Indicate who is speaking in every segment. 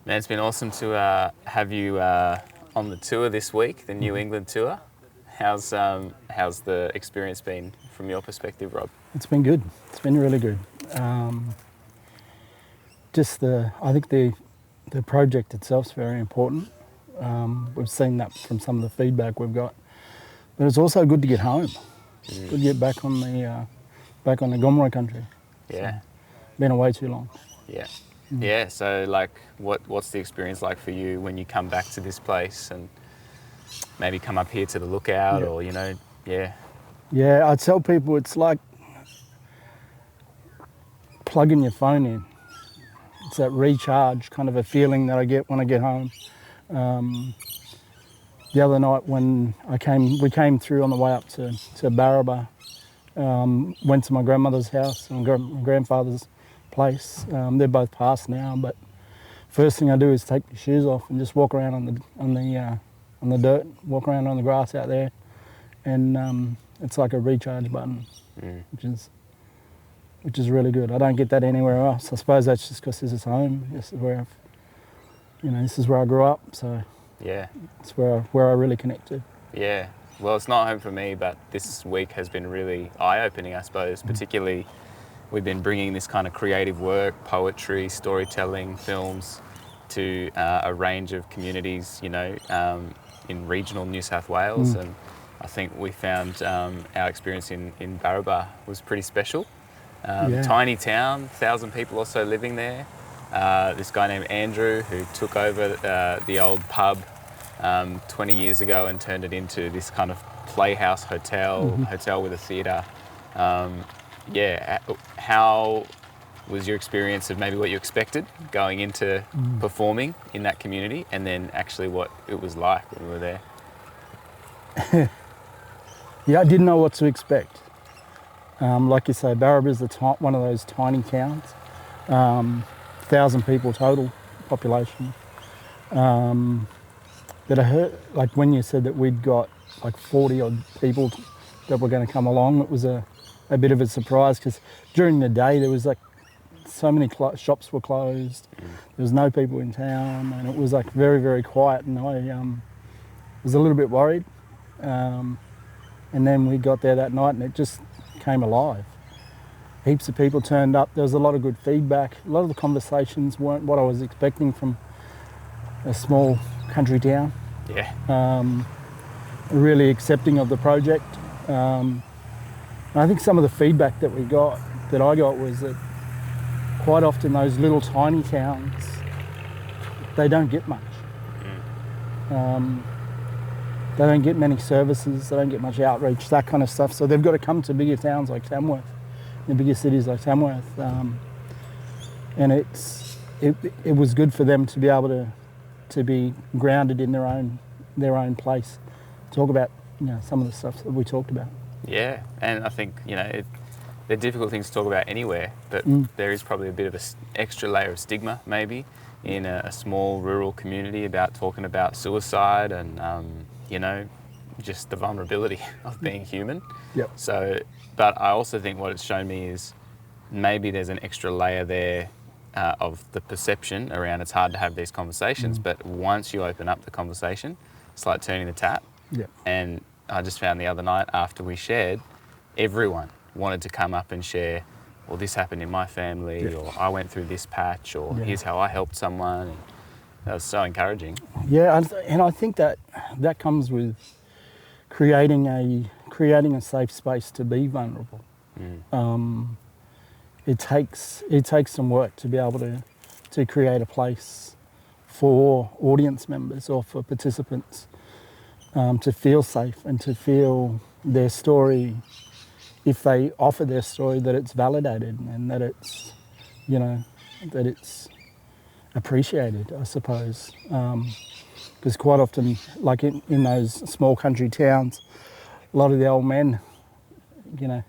Speaker 1: Man, it's been awesome to have you on the tour this week, the New England tour. How's the experience been from your perspective, Rob?
Speaker 2: It's been good. It's been really good. I think the project itself's very important. We've seen that from some of the feedback we've got, but it's also good to get home. Good to get back on the Gomeroi country.
Speaker 1: Yeah.
Speaker 2: So, been away too long.
Speaker 1: Yeah. Yeah. So, like, what's the experience like for you when you come back to this place and maybe come up here to the Lookout, or yeah.
Speaker 2: Yeah, I tell people it's like plugging your phone in. It's that recharge kind of a feeling that I get when I get home. The other night when we came through on the way up to Barraba, went to my grandmother's house and my grandfather's place. They're both passed now, but first thing I do is take my shoes off and just walk around on the dirt, walk around on the grass out there, and it's like a recharge button, which is really good. I don't get that anywhere else. I suppose that's just because this is home. This is where this is where I grew up, so
Speaker 1: yeah,
Speaker 2: it's where I really connect to.
Speaker 1: Yeah. Well, it's not home for me, but this week has been really eye-opening, I suppose. Particularly, we've been bringing this kind of creative work, poetry, storytelling, films, to a range of communities, in regional New South Wales. And I think we found our experience in Barraba was pretty special. Tiny town, 1,000 people or so living there. This guy named Andrew, who took over the old pub 20 years ago and turned it into this kind of playhouse hotel with a theatre. How was your experience of maybe what you expected going into performing in that community, and then actually what it was like when we were there?
Speaker 2: Yeah, I didn't know what to expect. Like you say, Barraba is one of those tiny towns. 1,000 people total population. But I heard, like when you said that we'd got like 40 odd people that were going to come along, it was a bit of a surprise, because during the day there was like so many shops were closed. There was no people in town, and it was like very, very quiet, and I was a little bit worried. And then we got there that night and it just came alive. Heaps of people turned up. There was a lot of good feedback. A lot of the conversations weren't what I was expecting from a small country town.
Speaker 1: Yeah.
Speaker 2: Really accepting of the project. I think some of the feedback that I got was that quite often those little tiny towns, they don't get much. They don't get many services, they don't get much outreach, that kind of stuff. So they've got to come to bigger towns like Tamworth, in bigger cities like Tamworth. And it was good for them to be able to be grounded in their own place. Talk about some of the stuff that we talked about.
Speaker 1: Yeah, and I think they're difficult things to talk about anywhere, but there is probably a bit of an extra layer of stigma maybe in a small rural community about talking about suicide and just the vulnerability of being human.
Speaker 2: Yep.
Speaker 1: So, but I also think what it's shown me is maybe there's an extra layer there of the perception around it's hard to have these conversations, but once you open up the conversation, it's like turning the tap.
Speaker 2: Yeah.
Speaker 1: And I just found the other night after we shared, everyone wanted to come up and share, well, this happened in my family, or I went through this patch, or here's how I helped someone. And that was so encouraging.
Speaker 2: Yeah, and I think that comes with creating a safe space to be vulnerable. It takes some work to be able to create a place for audience members or for participants to feel safe and to feel their story, if they offer their story, that it's validated and that it's that it's appreciated, I suppose. Because quite often, like in those small country towns, a lot of the old men, you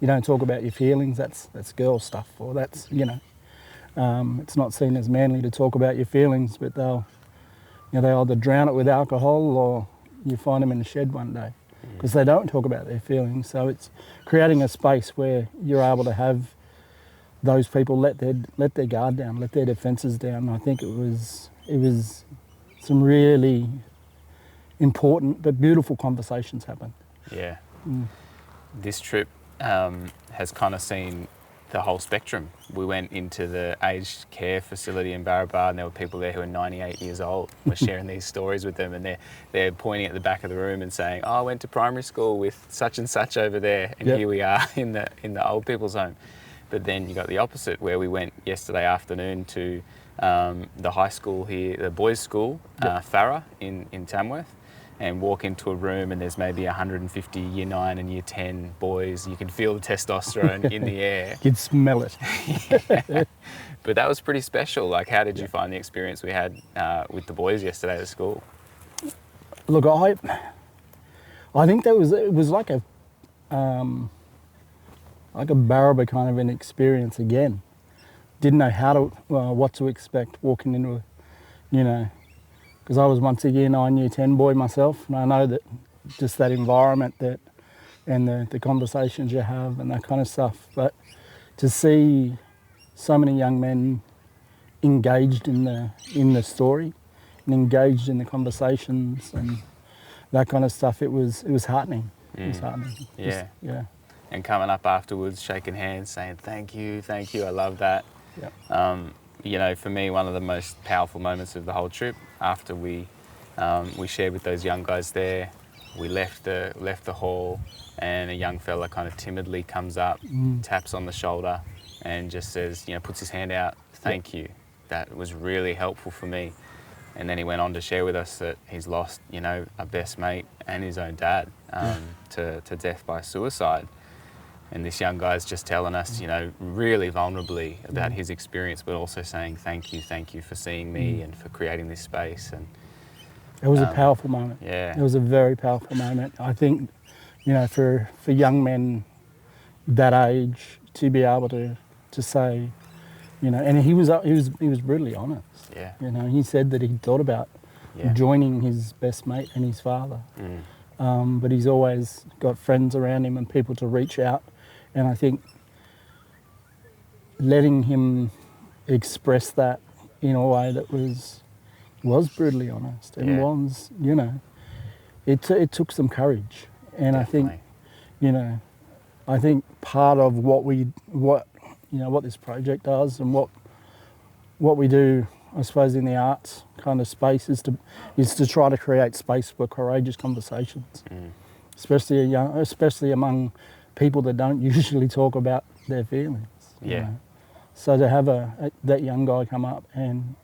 Speaker 2: don't talk about your feelings, that's girl stuff, or that's, it's not seen as manly to talk about your feelings, but they either drown it with alcohol or you find them in the shed one day, because they don't talk about their feelings. So it's creating a space where you're able to have those people let their guard down, let their defences down. I think it was it was some really important but beautiful conversations happened.
Speaker 1: Yeah. This trip has kind of seen the whole spectrum. We went into the aged care facility in Barraba, and there were people there who are 98 years old. We're sharing these stories with them, and they're pointing at the back of the room and saying, "Oh, I went to primary school with such and such over there, and
Speaker 2: Yep.
Speaker 1: here we are in the old people's home." But then you got the opposite, where we went yesterday afternoon to the high school here, the boys' school, Farah in Tamworth, and walk into a room and there's maybe 150 year 9 and year 10 boys. You can feel the testosterone in the air.
Speaker 2: You could smell it.
Speaker 1: But that was pretty special. Like, how did you find the experience we had with the boys yesterday at school?
Speaker 2: Look, I think it was like a Barraba kind of an experience again. Didn't know what to expect walking into because I was once a year 9, year 10 boy myself, and I know that just that environment and the conversations you have and that kind of stuff. But to see so many young men engaged in the story and engaged in the conversations and that kind of stuff, it was heartening. It was heartening.
Speaker 1: Yeah.
Speaker 2: Yeah.
Speaker 1: And coming up afterwards, shaking hands, saying thank you, I love that.
Speaker 2: Yeah.
Speaker 1: For me, one of the most powerful moments of the whole trip, after we shared with those young guys there, we left the hall, and a young fella kind of timidly comes up, taps on the shoulder, and just says, puts his hand out, thank you. That was really helpful for me. And then he went on to share with us that he's lost, a best mate and his own dad to death by suicide. And this young guy's just telling us, really vulnerably about his experience, but also saying thank you for seeing me and for creating this space. And
Speaker 2: it was a powerful moment.
Speaker 1: Yeah.
Speaker 2: It was a very powerful moment. I think, for young men that age to be able to say, and he was brutally honest.
Speaker 1: Yeah.
Speaker 2: He said that he thought about joining his best mate and his father. But he's always got friends around him and people to reach out. And I think letting him express that in a way that was brutally honest and was, it took some courage. And
Speaker 1: Definitely.
Speaker 2: I think part of what this project does and what we do, I suppose, in the arts kind of space is to try to create space for courageous conversations, especially among people that don't usually talk about their feelings.
Speaker 1: Yeah.
Speaker 2: So to have that young guy come up and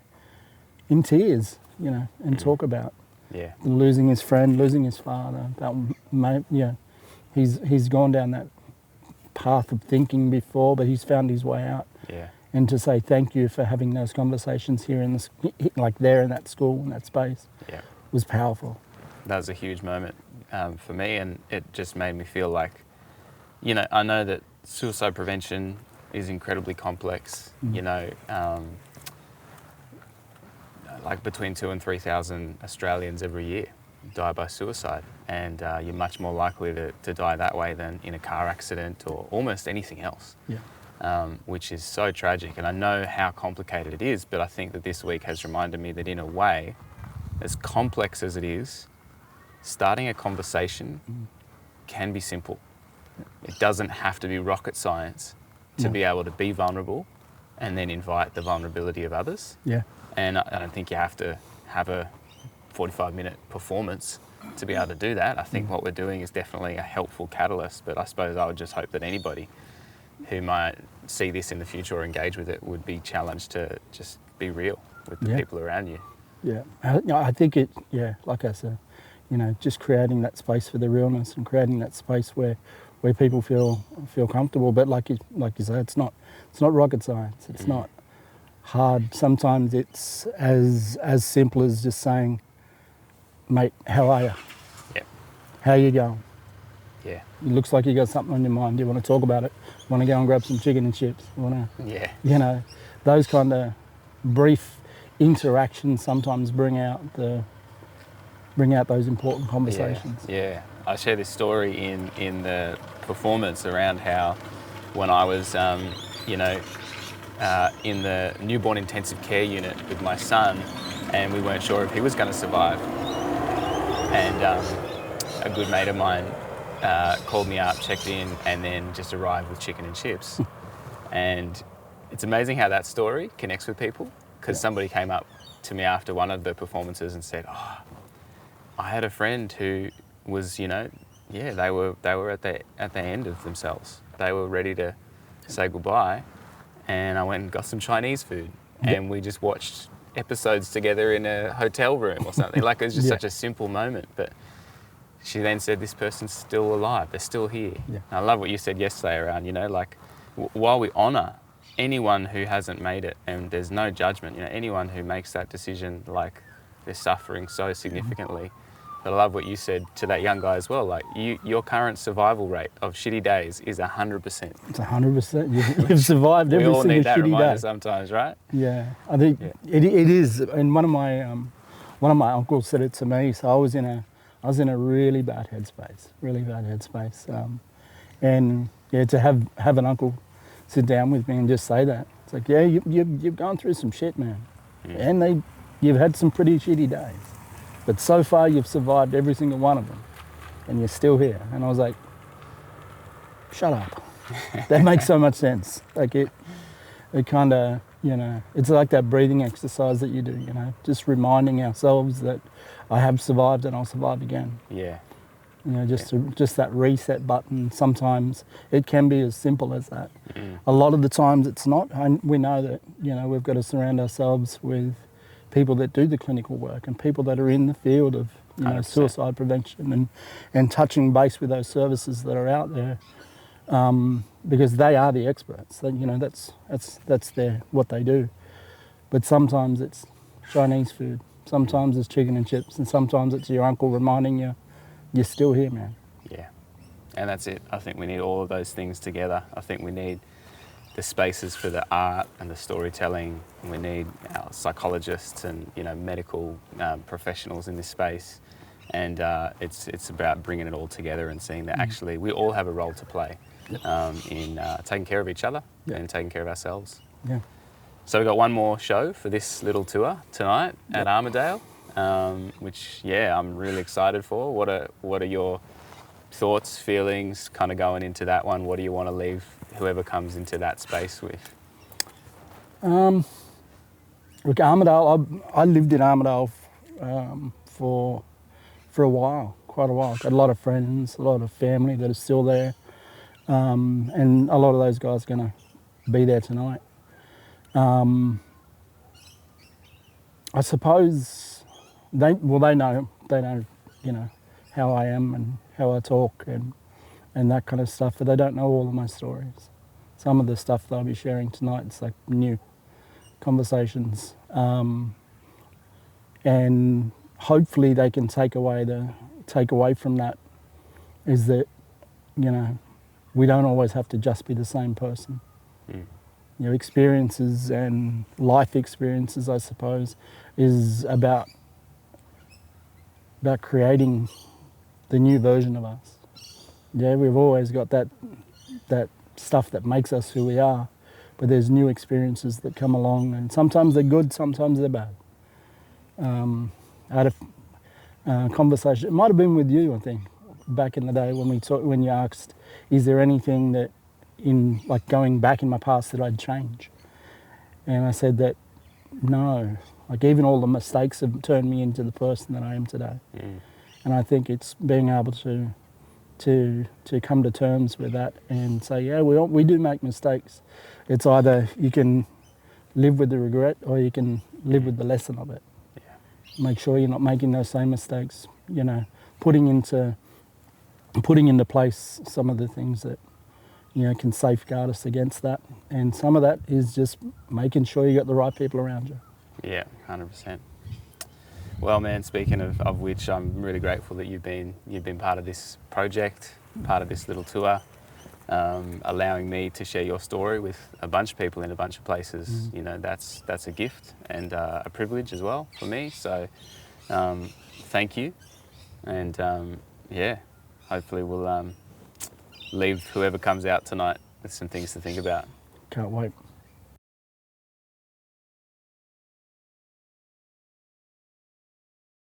Speaker 2: in tears, and talk about losing his friend, losing his father, he's gone down that path of thinking before, but he's found his way out.
Speaker 1: Yeah.
Speaker 2: And to say thank you for having those conversations here in there in that school, in that space, was powerful.
Speaker 1: That was a huge moment for me, and it just made me feel like, I know that suicide prevention is incredibly complex. Like between 2,000 and 3,000 Australians every year die by suicide, and you're much more likely to die that way than in a car accident or almost anything else. Which is so tragic. And I know how complicated it is, but I think that this week has reminded me that in a way, as complex as it is, starting a conversation can be simple. It doesn't have to be rocket science to be able to be vulnerable and then invite the vulnerability of others. And I don't think you have to have a 45-minute performance to be able to do that. I think what we're doing is definitely a helpful catalyst, but I suppose I would just hope that anybody who might see this in the future or engage with it would be challenged to just be real with the people around you.
Speaker 2: I think like I said, just creating that space for the realness and creating that space where people feel comfortable. But like you say, it's not rocket science. It's not hard. Sometimes it's as simple as just saying, mate, how are you? How you going? It looks like you got something on your mind. Do you want to talk about it? Want to go and grab some chicken and chips? Want to, those kind of brief interactions sometimes bring out those important conversations.
Speaker 1: I share this story in the performance around how when I was, in the newborn intensive care unit with my son, and we weren't sure if he was going to survive. And a good mate of mine called me up, checked in, and then just arrived with chicken and chips. And it's amazing how that story connects with people, because somebody came up to me after one of the performances and said, "Oh, I had a friend who was, you know, they were at the end of themselves. They were ready to say goodbye, and I went and got some Chinese food, and we just watched episodes together in a hotel room or something." Like, it was just such a simple moment, but she then said, "This person's still alive. They're still here."
Speaker 2: Yeah.
Speaker 1: And I love what you said yesterday around, you know, like, while we honour anyone who hasn't made it, and there's no judgment, you know, anyone who makes that decision, like, they're suffering so significantly. But I love what you said to that young guy as well. Like, your current survival rate of shitty days is 100%.
Speaker 2: It's 100%. You've survived every
Speaker 1: We all
Speaker 2: single
Speaker 1: need that
Speaker 2: shitty
Speaker 1: reminder
Speaker 2: day.
Speaker 1: sometimes, right?
Speaker 2: Yeah, I think it is. And one of my uncles said it to me. So I was in a really bad headspace, and yeah, to have an uncle sit down with me and just say that, it's like, yeah, you've gone through some shit, man, and you've had some pretty shitty days, but so far you've survived every single one of them, and you're still here. And I was like, shut up. That makes so much sense. Like, it kind of, you know, it's like that breathing exercise that you do, you know, just reminding ourselves that I have survived and I'll survive again.
Speaker 1: Yeah.
Speaker 2: You know, just that reset button. Sometimes it can be as simple as that. A lot of the times it's not. And we know that, you know, we've got to surround ourselves with people that do the clinical work and people that are in the field of, you know,
Speaker 1: 100%.
Speaker 2: suicide prevention and touching base with those services that are out there, because they are the experts. That, you know, that's what they do. But sometimes it's Chinese food, sometimes it's chicken and chips, and sometimes it's your uncle reminding you, you're still here, man.
Speaker 1: Yeah, and that's it. I think we need all of those things together. I think we need the spaces for the art and the storytelling. We need our psychologists and, you know, medical professionals in this space. And it's about bringing it all together and seeing that actually we all have a role to play in taking care of each other and taking care of ourselves.
Speaker 2: Yeah.
Speaker 1: So we've got one more show for this little tour tonight at Armidale. Which, yeah, I'm really excited for. What are your thoughts, feelings, kind of going into that one? What do you want to leave whoever comes into that space with?
Speaker 2: Look, Armidale, I lived in Armidale for a while, quite a while. Got a lot of friends, a lot of family that are still there, and a lot of those guys are going to be there tonight. I suppose they know, you know, how I am and how I talk and that kind of stuff, but they don't know all of my stories. Some of the stuff that I'll be sharing tonight, it's like new conversations, and hopefully they can take away from that is that, you know, we don't always have to just be the same person. You know, experiences and life experiences, I suppose, is about creating the new version of us. Yeah, we've always got that stuff that makes us who we are, but there's new experiences that come along, and sometimes they're good, sometimes they're bad. I had a conversation, it might have been with you, I think, back in the day when you asked, is there anything that in, like, going back in my past that I'd change? And I said that no, like, even all the mistakes have turned me into the person that I am today. And I think it's being able to come to terms with that and say, yeah, we do make mistakes. It's either you can live with the regret or you can live with the lesson of it. Make sure you're not making those same mistakes, you know, putting into place some of the things that, you know, can safeguard us against that. And some of that is just making sure you got the right people around you.
Speaker 1: Yeah, 100%. Well, man, speaking of which, I'm really grateful that you've been part of this project, part of this little tour, allowing me to share your story with a bunch of people in a bunch of places. You know, that's a gift and a privilege as well for me. So thank you. And yeah, hopefully we'll leave whoever comes out tonight with some things to think about.
Speaker 2: Can't wait.